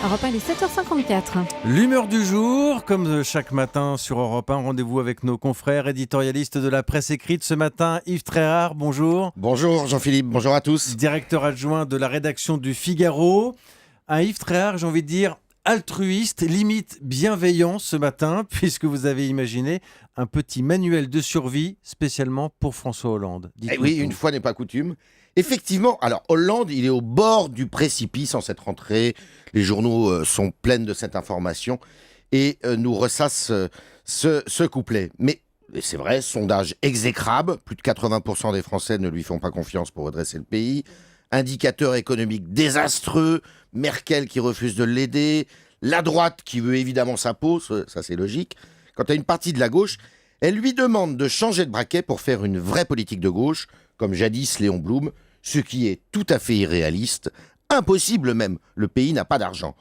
Europe 1, il est 7h54. L'humeur du jour, comme chaque matin sur Europe 1, rendez-vous avec nos confrères éditorialistes de la presse écrite. Ce matin, Yves Tréhard, bonjour. Bonjour Jean-Philippe, bonjour à tous. Directeur adjoint de la rédaction du Figaro. Un Yves Tréhard, j'ai envie de dire, altruiste, limite bienveillant ce matin, puisque vous avez imaginé un petit manuel de survie spécialement pour François Hollande. Oui, une fois n'est pas coutume. Effectivement, alors Hollande, il est au bord du précipice en cette rentrée. Les journaux sont pleins de cette information et nous ressassent ce couplet. Mais c'est vrai, sondage exécrable, plus de 80% des Français ne lui font pas confiance pour redresser le pays. Indicateur économique désastreux, Merkel qui refuse de l'aider, la droite qui veut évidemment sa peau, ça c'est logique. Quant à une partie de la gauche, elle lui demande de changer de braquet pour faire une vraie politique de gauche, comme jadis Léon Blum, ce qui est tout à fait irréaliste, impossible même, le pays n'a pas d'argent.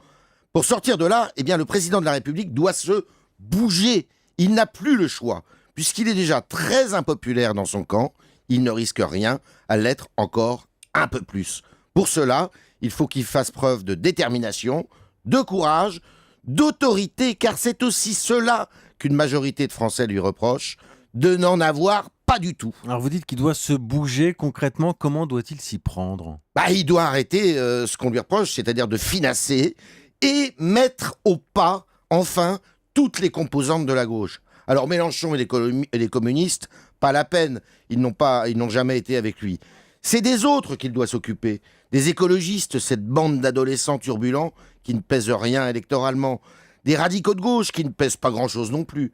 Pour sortir de là, eh bien, le président de la République doit se bouger, il n'a plus le choix, puisqu'il est déjà très impopulaire dans son camp, il ne risque rien à l'être encore un peu plus. Pour cela, il faut qu'il fasse preuve de détermination, de courage, d'autorité, car c'est aussi cela qu'une majorité de Français lui reproche, de n'en avoir pas du tout. Alors vous dites qu'il doit se bouger concrètement, comment doit-il s'y prendre ? Il doit arrêter ce qu'on lui reproche, c'est-à-dire de finasser et mettre au pas, enfin, toutes les composantes de la gauche. Alors Mélenchon et les communistes, pas la peine, ils n'ont jamais été avec lui. C'est des autres qu'il doit s'occuper, des écologistes, cette bande d'adolescents turbulents qui ne pèsent rien électoralement, des radicaux de gauche qui ne pèsent pas grand-chose non plus,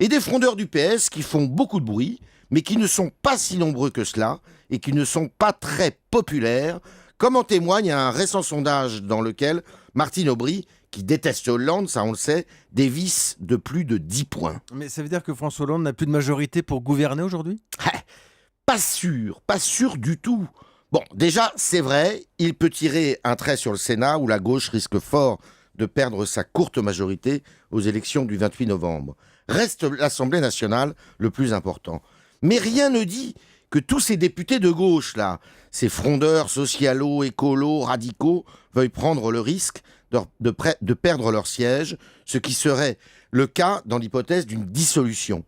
et des frondeurs du PS qui font beaucoup de bruit, mais qui ne sont pas si nombreux que cela, et qui ne sont pas très populaires, comme en témoigne un récent sondage dans lequel Martine Aubry, qui déteste Hollande, ça on le sait, dévisse de plus de 10 points. Mais ça veut dire que François Hollande n'a plus de majorité pour gouverner aujourd'hui ? Pas sûr du tout. Bon, déjà, c'est vrai, il peut tirer un trait sur le Sénat où la gauche risque fort de perdre sa courte majorité aux élections du 28 novembre. Reste l'Assemblée nationale le plus important. Mais rien ne dit que tous ces députés de gauche, là, ces frondeurs socialos, écolos, radicaux, veuillent prendre le risque de perdre leur siège, ce qui serait le cas dans l'hypothèse d'une dissolution.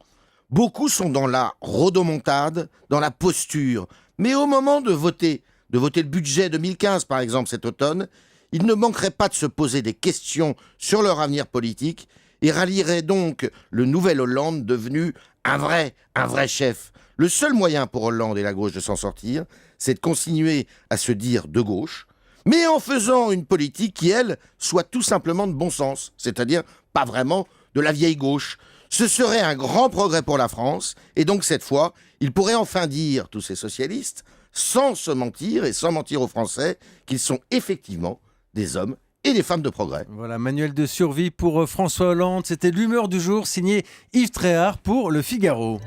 Beaucoup sont dans la rodomontade, dans la posture. Mais au moment de voter le budget 2015 par exemple cet automne, ils ne manqueraient pas de se poser des questions sur leur avenir politique et rallieraient donc le nouvel Hollande devenu un vrai chef. Le seul moyen pour Hollande et la gauche de s'en sortir, c'est de continuer à se dire de gauche, mais en faisant une politique qui, elle, soit tout simplement de bon sens, c'est-à-dire pas vraiment de la vieille gauche. Ce serait un grand progrès pour la France, et donc cette fois, ils pourraient enfin dire, tous ces socialistes, sans se mentir et sans mentir aux Français, qu'ils sont effectivement des hommes et des femmes de progrès. Voilà, manuel de survie pour François Hollande. C'était l'humeur du jour, signé Yves Tréhard pour Le Figaro.